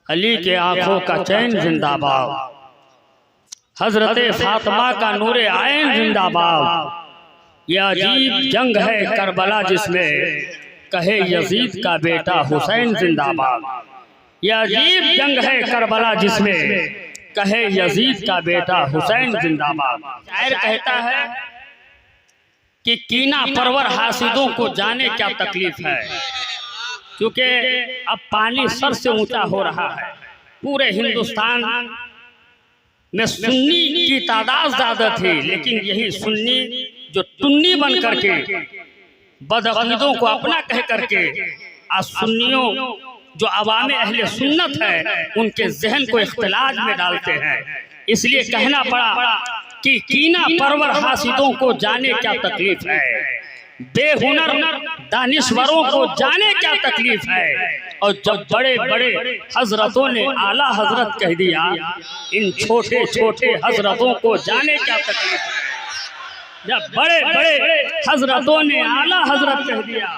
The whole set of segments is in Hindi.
अली के आंखों का चैन जिंदाबाद, हजरत फातिमा का नूरे आयन जिंदाबाद। यह अजीब जंग है करबला जिसमें कहे यजीद का बेटा हुसैन जिंदाबाद। यह अजीब जंग है करबला जिसमें कहे यजीद का बेटा हुसैन जिंदाबाद। शायर कहता है कि कीना परवर हासिदों को जाने क्या तकलीफ है, क्योंकि अब पानी सर से ऊंचा हो रहा है। पूरे हिंदुस्तान में सुन्नी की तादाद ज्यादा थी, लेकिन यही सुन्नी जो टुन्नी बन करके बदअकीदों को अपना कह करके आज सुन्नियों जो अवामे अहले सुन्नत है उनके जहन को इख्तिलाज में डालते हैं। इसलिए कहना पड़ा कि कीना परवर हासिदों को जाने क्या तकलीफ है, बेहुनर दानिश्वरों को जाने क्या तकलीफ है। और जब बड़े बड़े हजरतों ने आला हजरत कह दिया, इन छोटे छोटे हजरतों को जाने क्या तकलीफ है। जब बड़े बड़े हजरतों ने आला हजरत कह दिया,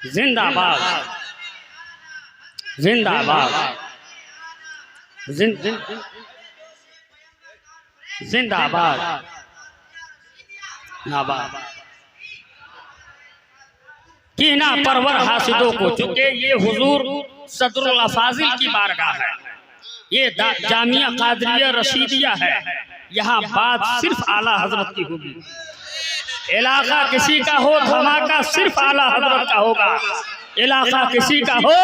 जिंदाबाद जिंदाबाद जिंदाबाद नाबाद। कीना परवर हासिदों को, चूंकि ये हुजूर सदरुल अफाजिल की बारगाह है, ये जामिया कादरिया रशीदिया है, यहाँ बात सिर्फ आला हजरत की होगी। इलाका किसी का हो धमाका सिर्फ आला हजरत का होगा, इलाका किसी का हो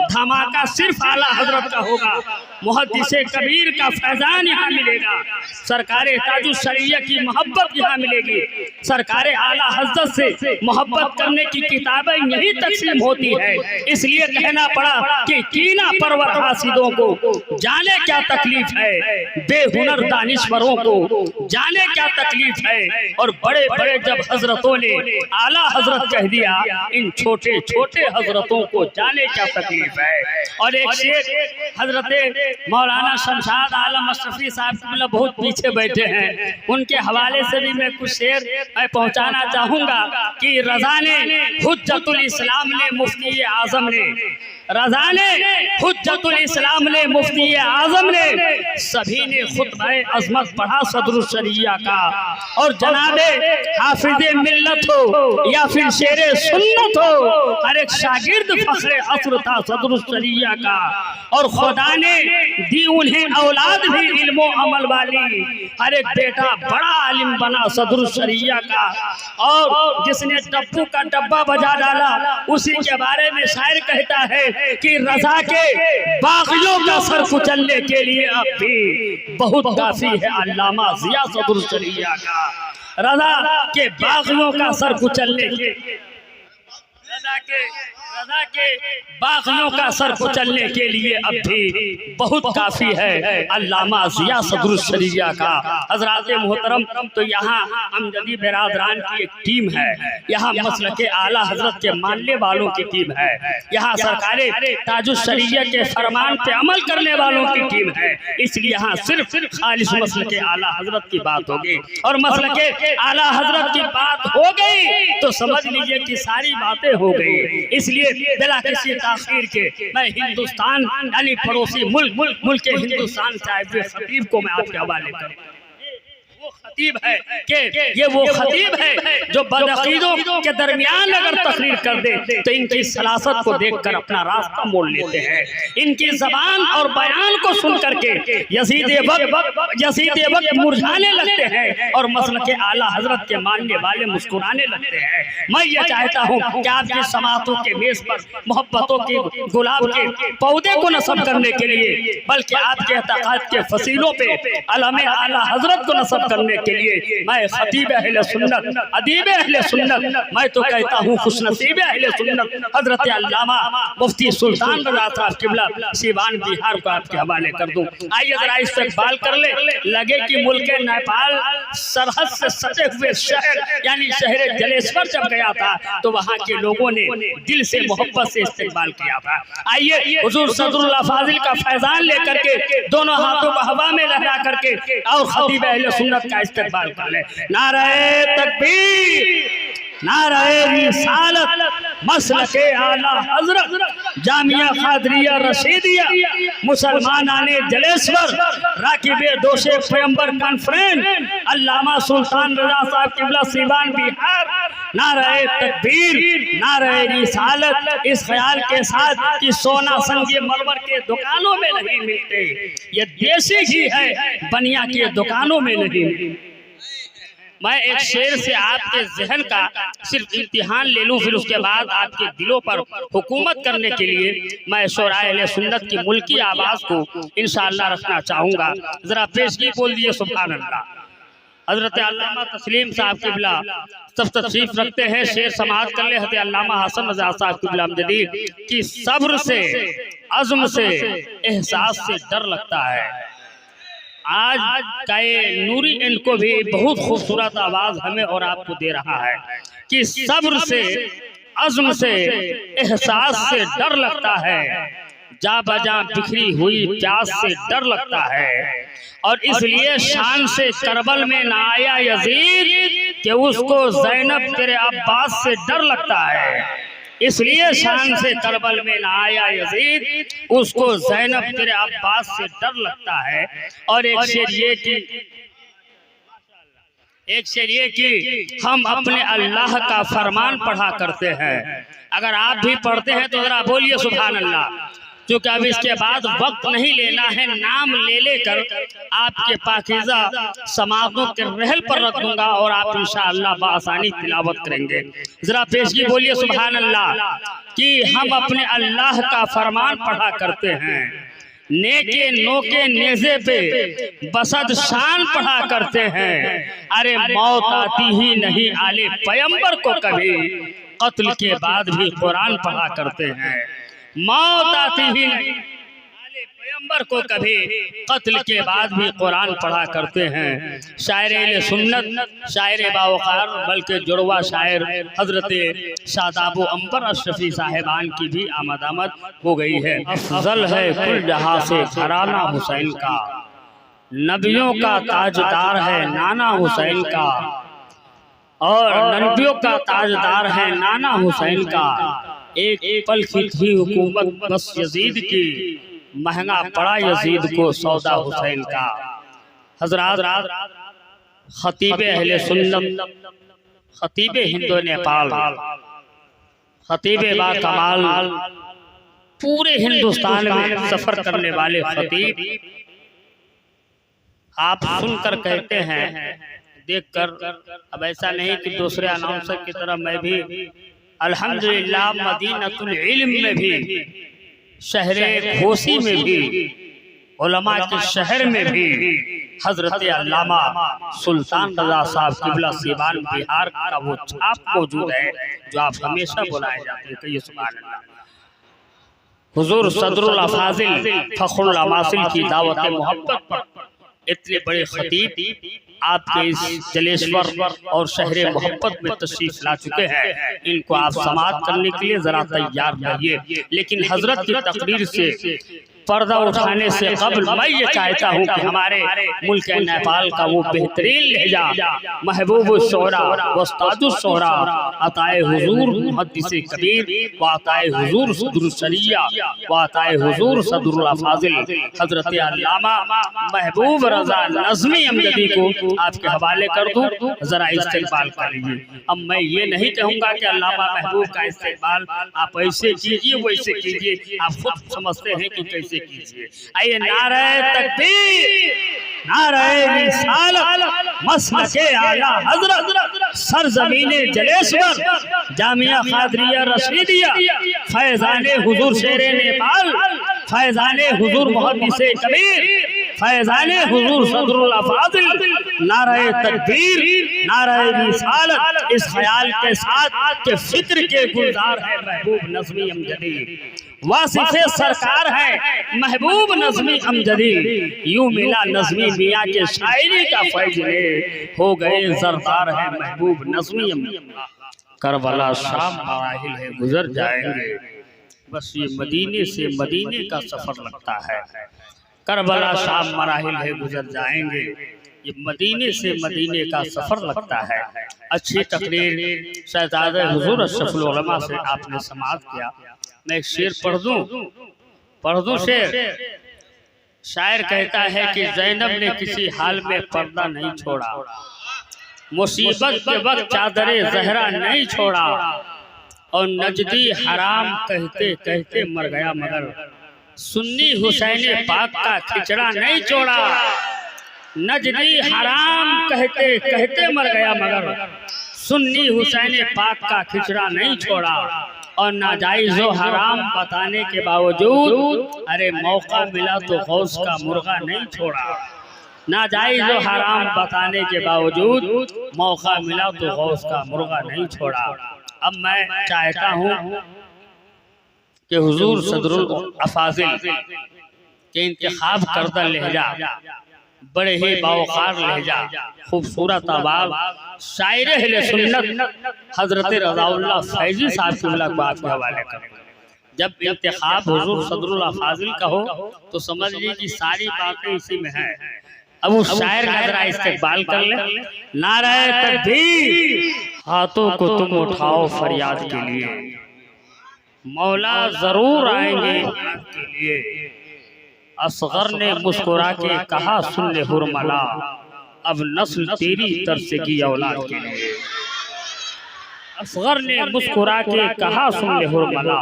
धमाका सिर्फ आला हजरत का होगा। मुहद्दिसे कबीर का फैजान यहाँ मिलेगा, सरकारे ताजुल शरीयह की मोहब्बत यहाँ मिलेगी, सरकारे आला हजरत से मोहब्बत करने की किताबें यही तकसीम होती है। इसलिए कहना पड़ा कि कीना परवर हासिदों को जाने क्या तकलीफ है, बेहुनर दानिश्वरों को जाने क्या तकलीफ है। और बड़े बड़े जब हजरतों ने आला हजरत कह दिया, इन छोटे छोटे हजरतों को जाने क्या तकलीफ है। और एक शेर हजरत मौलाना शमशाद आलम अशरफी साहब बहुत पीछे बैठे हैं, उनके हवाले से भी मैं कुछ शेर मैं पहुंचाना चाहूंगा कि रज़ा ने हुज्जतुल इस्लाम ने मुफ्ती आजम ने, रज़ा ने हुज्जतुल इस्लाम ने मुफ्ती आजम ने, सभी ने खुतबा अज़मत पढ़ा सदरुल शरीयह का। और जनाबे हाफिज़े मिल्लत हो या फिर शेरे सुन्नत हो, हर एक शागिर्द फख्रे असर था सदरुल शरीयह का। और खुदा ने दी उन्हें औलाद भी इल्मो अमल वाली, हर एक बेटा बड़ा आलिम बना सदरुल शरीयह का। और जिसने डब्बू का डब्बा बजा डाला, उसी के बारे में शायर कहता है कि रज़ा के बागियों का सर कुचलने के लिए अब भी बहुत काफी है अल्लामा ज़िया सदरुल शरीयह का। रज़ा के बागियों का सर कुचलने के, रज़ा के बागियों का सर कुचलने के लिए अब भी बहुत काफी है अल्लामा ज़िया सदरुल शरीयह का। हज़रात मोहतरम, तो यहाँ अमजदी बिरादरान की एक टीम है, यहाँ मसलके आला हजरत के मानने वालों की टीम है, यहाँ सरकारे ताजुल शरीयह के फरमान पे अमल करने वालों की टीम है। इसलिए यहाँ सिर्फ खालिस मसलके आला हजरत की बात होगी। और मसलके आला हजरत की बात हो गई तो समझ लीजिए कि सारी बातें हो गई। इसलिए बिला किसी ताखीर के मैं हिंदुस्तान यानी पड़ोसी मुल्क के हिंदुस्तान साहिब खतीब को मैं आपके हवाले करूँ। वो खतीब है कि ये वो खतीब है जो बदअकीदों के दरमियान अगर तकरीर कर दे तो इनकी सलासत को देखकर अपना रास्ता मोड़ लेते हैं। इनकी जबान और बयान को सुन करके यजीद वक्त मुरझाने लगते हैं और मसलके आला हजरत के मानने वाले मुस्कुराने लगते हैं। मैं ये चाहता हूँ कि आपकी समातों के मेज पर मोहब्बतों के गुलाब के पौधे को नस्ब करने के लिए, बल्कि आपके एतकाद के फसीलों पे अलमे आला हजरत को नस्ब करने के लिए मैं खतीब अहले सुन्नत, अदीब अहले सुन्नत, मैं तो कहता हूँ खुशनसीब अहले सुन्नत हजरत अल्लामा मुफ्ती सुल्तान रज़ा साहब किबला सीवान बिहार को आपके हवाले कर दूं। आइए जरा इस्तकबाल कर ले। लगे कि मुल्क नेपाल सरहद से सटे हुए शहर यानी शहर जलेश्वर जब गया था तो वहाँ के लोगों ने दिल से मोहब्बत से इस्तकबाल किया था। आइए हुजूर सदरुल अफाजिल का फैजान लेकर के दोनों हाथों को हवा में लहरा करके और खतीब अहले सुन्नत का इस्तकबाल कर ले। नारे तकबीर, नारे रिसालत, मसलके आला हजरत जामिया कादरिया रशीदिया, मुसलमानाने जलेश्वर, राकिबे दोशे पैगंबर कॉन्फ्रेंस, अल्लामा सुल्तान रजा साहब किबला सीवान बिहार। नारे तकबीर, नारे रिसालत, इस ख्याल के साथ कि सोना संगे मरमर के दुकानों में नहीं मिलते, ये देसी घी है, बनिया के दुकानों में नहीं। मैं एक शेर से आपके जहन का सिर्फ इम्तिहान ले लूं, फिर उसके बाद आपके दिलों पर हुकूमत करने के लिए मैं शोराए अहले सुन्नत की मुल्की आवाज़ को इंशाअल्लाह रखना चाहूँगा। ज़रा पेशगी बोल दिए सुभान अल्लाह। हज़रत अल्लामा तस्लीम साहब किबला सब तशरीफ रखते हैं, शेर समाअत कर ले हज़रत अल्लामा हसन रज़ा साहब किबला अमजदी कि सब्र से, अज़्म से, एहसास से डर लगता है। आज का ये नूरी एंड को भी बहुत खूबसूरत आवाज हमें और आपको दे रहा है कि सब्र से, अज़्म से, एहसास से डर लगता है, जा बजा बिखरी हुई प्यास से डर लगता है। और इसलिए शान से करबल में ना आया यजीद कि उसको ज़ैनब तेरे अब्बास से डर लगता है। इसलिए शान से करबल में ना आया यजीद, उसको ज़ैनब तेरे अब्बास से डर लगता है। और एक शेर ये कि हम अपने अल्लाह का फरमान पढ़ा करते हैं। अगर आप भी पढ़ते हैं तो जरा बोलिए सुभान अल्लाह। क्योंकि अब इसके बाद वक्त नहीं लेना है, नाम ले लेकर आपके पाकीज़ा समातों के रहल पर रख दूंगा और आप इंशाअल्लाह बासानी तिलावत करेंगे। जरा पेशगी बोलिए सुभान अल्लाह कि हम अपने अल्लाह का फरमान पढ़ा करते हैं, नेके नोके नेज़े पे बसद शान पढ़ा करते हैं। अरे मौत आती ही नहीं आले पैगंबर को कभी, कत्ल के बाद भी कुरान पढ़ा करते हैं। मौत आती ही नहीं आले पैगंबर को कभी, कत्ल के बाद भी कुरान पढ़ा करते हैं। शायर अहले सुन्नत, शायर बावकार, बल्कि जुड़वा शायर हजरत शादाबो अंबर अशरफी साहिबान की भी आमद हो गई है। अफजल है कुल जहां से घराना हुसैन का, नबियों का ताजदार है नाना हुसैन का, और नबियों का ताजदार है नाना हुसैन का। एक पल की थी हुकूमत बस यजीद की, महंगा पड़ा यजीद को सौदा हुसैन का। हजरात, खतीबे अहले सुन्नत, खतीबे हिंदो नेपाल, खतीबे बा कमाल, पूरे हिंदुस्तान में सफर करने वाले खतीब, आप सुनकर कहते हैं, देखकर, अब ऐसा नहीं कि दूसरे अनाउंसर की तरह मैं भी अल्हम्दुलिल्लाह मदीनतुल इल्म में भी, शहरे घोसी में भी, उलमा के शहर में भी हजरत अल्लामा सुल्तान रजा साहब किबला सीवान बिहार का वो छाप मौजूद है जो आप हमेशा बुलाए जाते हैं। कहिए सुभान अल्लाह। हुजूर सदरुल अफाजिल फखरुल अमासिल की दावत मोहब्बत पर इतने बड़े खतीब आपके इस जलेश्वर और शहर मोहब्बत में तशरीफ ला चुके हैं। इनको आप समाअत करने के लिए जरा तैयार रहिए। लेकिन हजरत की तकरीर से पर्दा उठाने से कबल मैं ये चाहता हूँ कि हमारे मुल्क नेपाल का वो बेहतरीन लहजा महबूब शोरा वस्तादुस शोरा अताए हुजूर मुहद्दिसे कबीर व अताए हुजूर सदरुल शरिया व अताए हुजूर सदरुल अफाजिल हजरत अल्लामा महबूब रजा नज़्मी अमजदी को आपके हवाले कर दूं, जरा इस्तेक़बाल कर लीजिए। अब मैं ये नहीं कहूँगा कि अल्लामा महबूब का इस्तेक़बाल आप ऐसे कीजिए वैसे कीजिए, आप खुद समझते हैं कि कैसे कीजिए। आइए नारे तकबीर, नारे रिसालत, मसलके आला हजरत, सरजमीने जलेश्वर, जामिया कादरिया रशीदिया, फैज़ाने हुजूर शेरे नेपाल, फैज़ाने हुजूर मुहद्दिसे कबीर, फैज़ाने हुजूर सदरुल अफाजिल। नारे तकबीर, नारे रिसालत, इस ख्याल के साथ के फिक्र के गुलजार है महबूब नज़्मी अमजदी, वासिफ़े सरकार है महबूब नज़्मी अमजदी। यूं मिला नज़्मी मियाँ के शायरी का फैज़ ले, हो गए ज़रदार है महबूब नज़्मी अमजदी। करबला शाम मराहिल है गुजर जाएंगे, बस ये मदीने से मदीने का सफ़र लगता है। करबला शाम मराहिल है गुजर जाएंगे, ये मदीने से मदीने का सफर लगता है। अच्छी तकरीर शहजादे हुजूर अशरफुल उलमा से आपने समाअत किया। मैं एक शेर पढ़ दूं शेर। शायर कहता है कि ज़ैनब ने किसी हाल में पर्दा नहीं छोड़ा, मुसीबत के वक्त चादरे ज़हरा नहीं छोड़ा, और नजदी हराम कहते कहते मर गया मगर सुन्नी हुसैन पाक का खिचड़ा नहीं छोड़ा। नजदी हराम कहते कहते मर गया मगर सुन्नी हुसैन पाक का खिचड़ा नहीं छोड़ा, और नाजायज़ व हराम बताने के बावजूद अरे मौका मिला तो गौस का मुर्गा नहीं छोड़ा। नाजायज़ व हराम बताने के बावजूद मौका मिला तो गौस का मुर्गा नहीं छोड़ा। अब मैं चाहता हूँ कि हुजूर सदरुल अफाजिल के इंतखाब करदा लहजा, बड़े ही बावकार लहजा, खूबसूरत आवाज़, शायर अहले सुन्नत हजरत रज़ाउल्लाह फैज़ी साहब की मुलाकात के हवाले करें। जब इंतखाब हुजूर सदरुल अफाजिल का हो तो समझ लीजिए कि सारी बातें इसी में है। अब उस शायर का जरा इस्तेक़बाल कर ले। नारे तकबीर, हाथों को तुम उठाओ फरियाद के लिए, मौला जरूर आएंगे के लिए। असगर ने मुस्कुरा के कहा सुन ले हुरमला, अब नस्ल तेरी तरसेगी औलाद के लिए। असगर ने मुस्कुरा के कहा सुन ले हुरमला,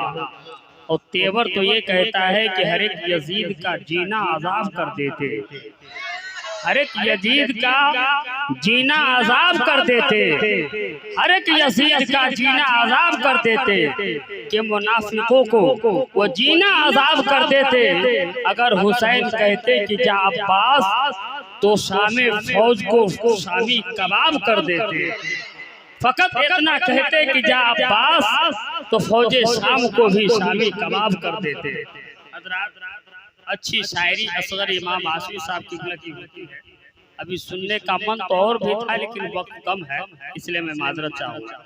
और तेवर तो ये कहता है कि हर एक यजीद का जीना अजाब कर देते, हर एक यजीद का जीना अजाब कर देते, हर एक यजीद का जीना अजाब कर देते, कि मुनाफिकों को वो जीना अजाब कर देते। अगर हुसैन कहते कि जा अब्बास, तो शामी फौज को शामी कबाब कर देते। फकत इतना कहते कि जा अब्बास, तो फौजे शाम को भी शामी कबाब कर देते। अच्छी शायरी असगर इमाम आसिफ साहब की होती है। अभी सुनने का मन तो और भी था, लेकिन वक्त कम है, इसलिए मैं माजरत चाहूँगा।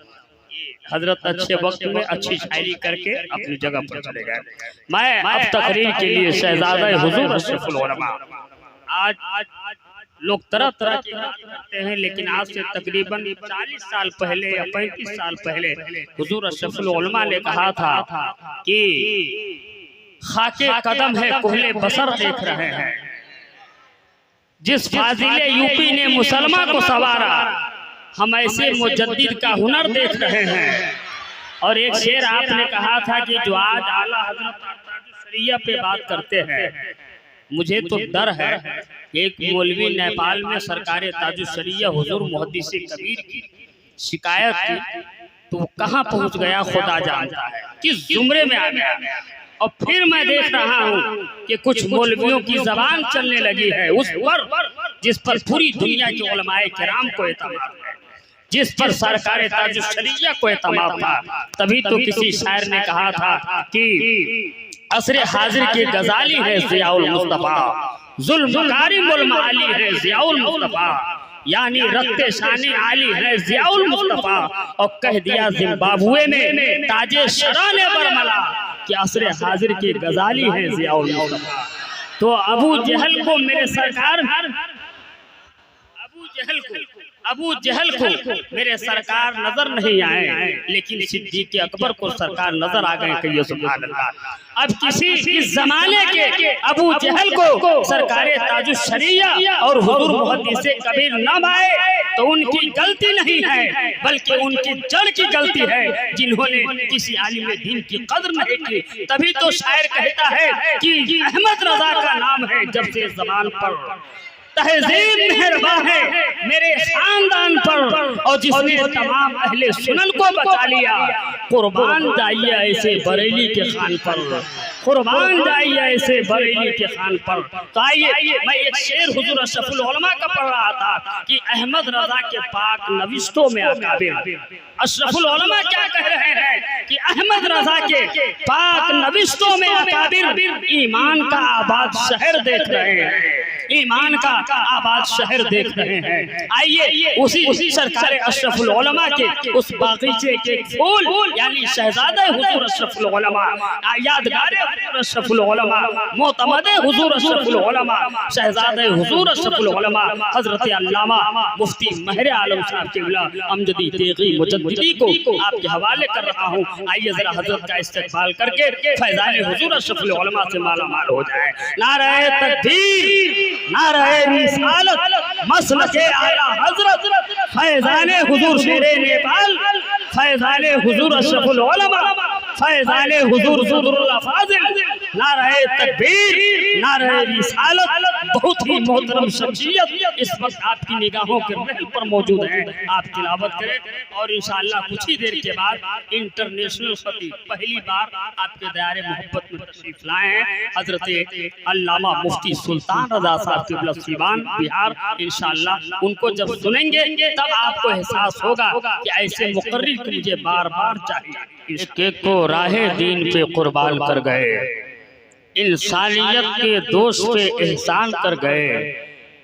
हजरत अच्छे वक्त में अच्छी शायरी करके अपनी जगह पर चले गए। मैं अब तकरीर के लिए शहजादा हुजूर अशरफुल उलमा, आज लोग तरह तरह की बात करते हैं, लेकिन आज से तकरीबन 40 साल पहले या 35 साल पहले हुजूर अशरफुल उलमा ने कहा था कि खाके कदम है कोहले बसर देख रहे हैं, जिस फाजिले यूपी ने मुसलमान को सवारा, हम ऐसे मुजद्दिद का हुनर देख रहे हैं। और एक शेर आपने कहा था कि जो आज आला हजरत ताजुश्शरिया पे बात करते हैं, मुझे तो डर है। एक मौलवी नेपाल में सरकार ताजुश्शरिया हुजूर मुहद्दिस कबीर की शिकायत की, तो कहाँ पहुँच गया खुदा जानता है, किस जुमरे में आ गया। और फिर मैं देख रहा हूँ कि कुछ मौलवियों की जबान चलने लगी है उस पर जिस पर पूरी दुनिया के उलमाए किराम को एतमाद है, जिस पर सरकार ताजुश्शरिया को एतमाद था। तभी तो किसी शायर ने कहा था कि असरे हाजिर के गजाली है ज़ियाउल मुस्तफा, जुल्मकारी मुल्माली है ज़ियाउल मुस्तफा, यानी रत्ते शानी आली है ज़ियाउल मुस्तफा। और कह दिया जिम्बाब्वे में ताजे शरा ने बरमला कि असरे हाजिर के गजाली है ज़ियाउल मुस्तफा। तो अबू जहल को मेरे सरकार, अबू जहल को मेरे सरकार नजर नहीं आए, लेकिन सिद्दीक़ अकबर को सरकार नजर आ गए। कहिए सुभान अल्लाह। अब किसी इस जमाने के अबू जहल को सरकार ताजुश्शरिया और हुजूर मुहद्दिस कबीर न आए तो उनकी गलती नहीं है, बल्कि उनकी जड़ की गलती है, जिन्होंने किसी आलिम दीन की कदर नहीं की। तभी तो शायर कहता है कि अहमद रजा का नाम है जब से ज़बान पर, तहज़ीब मेहरबान है मेरे खानदान पर, और जिसने तमाम अहले सुनन को बचा लिया। कुर्बान जाइए ऐसे बरेली के खान पर, कुर्बान जाइए ऐसे बरेली के खान पर। तो आइए मैं एक शेर हुजूर अशरफुल उलमा का पढ़ रहा था कि अहमद रजा के पाक नविश्तों में अकाबिर, अशरफुल उलमा क्या कह रहे हैं कि अहमद रजा के पाक नविश्तों में अकाबिर ईमान का आबाद शहर देख रहे हैं। ईमान का आबाद शहर देख रहे हैं। आइए उसी सरकार अशरफुल उलमा के उस बागीचे के फूल यानी शहजादे हुजूर अशरफुल उलमा, यादगार हुजूर अशरफुल उलमा, मोतमदे हुजूर अशरफुल उलमा, शहजादे हुजूर अशरफुल उलमा हजरत अल्लामा मुफ्ती महर आलम साहब क़िबला अमजदी तेगी मुजद्दिदी को आपके हवाले कर रहा हूँ। आइए जरा हजरत का इस्तकबाल करके फैज़ान हुजूर अशरफुल उलमा से मालामाल हो जाए। नारे तकबीर, नारे रिसालत, मसलके आला हजरत फैज़ान हुजूर शेरे नेपाल, फैज़ान हुजूर अशरफुल उलमा, फैज़ान हुजूर सदरुल अफाज़िल, नारे तकबीर, नारे रिसालत। बहुत ही मोहतरम शख्सियत इस वक्त आपकी निगाहों के महल पर मौजूद है। आप तिलावत करें और इंशाअल्लाह कुछ ही देर के बाद इंटरनेशनल खतीब पहली बार आपके दायरे मोहब्बत में तशरीफ लाए हैं हजरत अल्लामा मुफ्ती सुल्तान रज़ा साहब क़िबला सीवान बिहार। इंशाअल्लाह उनको जब सुनेंगे तब आपको एहसास होगा कि ऐसे मुकर्रिर को मुझे बार बार चाहिए। इसके को राहे दीन पे कुर्बान कर गए, इंसानियत के दोस्त पे एहसान कर गए।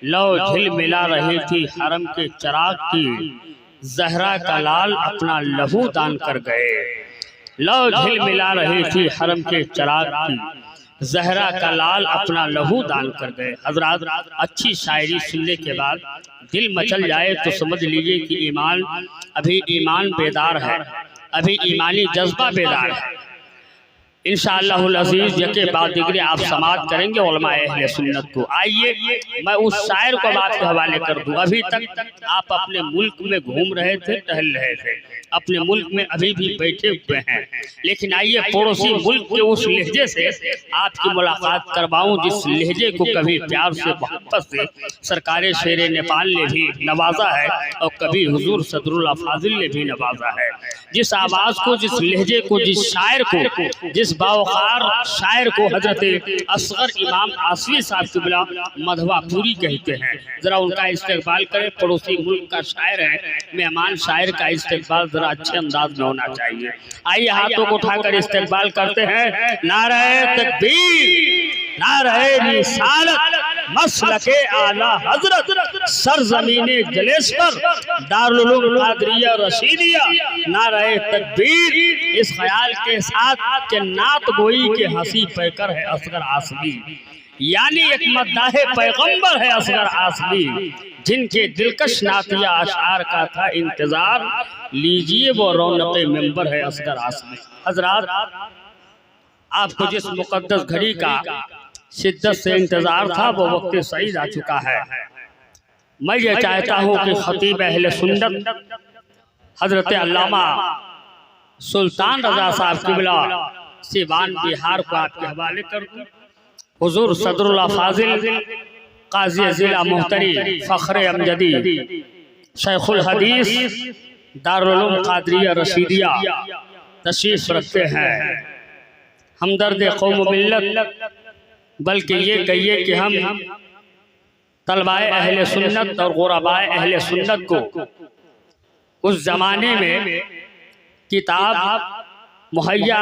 लो झिल मिला रही थी हरम के चिराग की, जहरा का लाल अपना लहू दान कर गए। लो झिल मिला रही थी हरम के चिराग की, जहरा का लाल अपना लहू दान कर गए। हजरात, अच्छी शायरी सुनने के बाद दिल मचल जाए तो समझ लीजिए कि अभी ईमान बेदार है, अभी ईमानी जज्बा बेदार है। इंशाअल्लाहुल अज़ीज़ यके बाद दिगरे आप समाअत करेंगे उलमा अहले सुन्नत को। आइए मैं उस शायर को आपके हवाले कर दूं। अभी तक आप अपने मुल्क में घूम रहे थे, टहल रहे थे, अपने मुल्क में अभी भी बैठे हुए हैं, लेकिन आइए पड़ोसी मुल्क के उस लहजे से आपकी मुलाकात करवाऊं जिस लहजे को कभी प्यार से मोहब्बत से सरकार शेर नेपाल ने भी नवाजा है और कभी हुजूर सदरुल अफाज़िल ने भी नवाजा है। जिस आवाज़ को, जिस लहजे को, जिस शायर को, जिस बावकार शायर को हजरत असगर इमाम आसवी साहब क़िबला मधवापुरी कहते हैं। जरा उनका इस्तकबाल करें। पड़ोसी मुल्क का शायर है, मेहमान शायर का इस्तकबाल जरा अच्छे अंदाज में होना चाहिए। आइए हाथों को उठाकर इस्तकबाल करते हैं। नारे तकबीर, नारे रिसालत, मसलके आला हजरत सरजमीने जलेस्पर दारुल उलूम कादरिया रशीदिया, नारे तकबीर। इस ख्याल के साथ के नात गोई के हंसी पैकर है असगर आसमी, यानी एक मद्दाहे पैगंबर है असगर आसमी, जिनके दिलकश नातिया अशार का था इंतजार, लीजिए वो रौनक़े मिंबर है असगर आसमी। हजरात, आपको जिस मुक़द्दस घड़ी का शिद्दत से इंतजार था वो वक्त सईद आ चुका है। मैं ये चाहता हूँ कि खतीब अहले सुन्नत हजरत अल्लामा सुल्तान रज़ा साहब क़िबला सीवान बिहार को आपके हवाले कर दूं। हुजूर सदरुल अफाज़िल काज़ी ज़िला मुहतरी फ़ख्र अमजदी शेखुल हदीस दारुल उलूम कादरिया रशीदिया तशरीफ़ रखते हैं। हमदर्द कौम मिल्लत, बल्कि ये कहिए कि हम तलबाए अहले सुन्नत और गुरबाए अहले सुन्नत को उस ज़माने में किताब मुहैया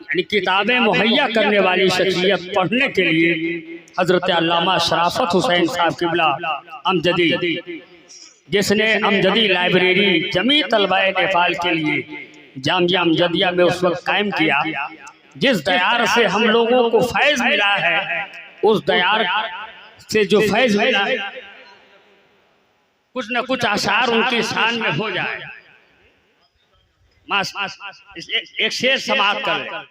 यानी किताबें मुहैया करने वाली शख्सियत पढ़ने के लिए हजरत अल्लामा शराफत हुसैन साहब क़िबला अमजदी, जिसने अमजदी लाइब्रेरी जमी तलबाए नेपाल के लिए जामिया अमजदिया में उस वक्त कायम किया, जिस दयार से हम लोगों को फैज़ मिला है, उस दयार से जो फैज़ मिला है कुछ न कुछ आसार उनकी शान में हो जाए। एक शेर समाप्त कर